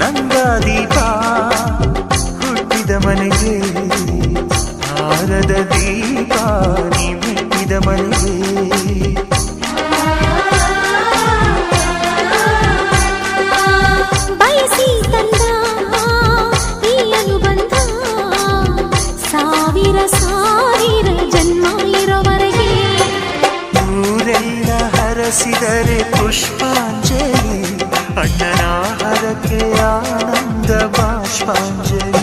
ನಂದ ದೀಪ ಹುಟ್ಟಿದ ಮನೆಗೆ ಹಾರದ ದೀಪ ನೀ ಮೆಟ್ಟಿದ ಮನೆಗೆ ಬಯಸಿ ತಂದ ಈ ಅನುಬಂಧ ಸಾವಿರ ಸಾವಿರ ಜನ್ಮ ಇರೋವರೆಗೆ ಊರೆಲ್ಲ ಹರಸಿದರೆ ಪುಷ್ಪಾಂಜಲಿ ಅಣ್ಣನ ಹರಕೆ ಆನಂದ ಬಾಷ್ಪಾಂಜಲಿ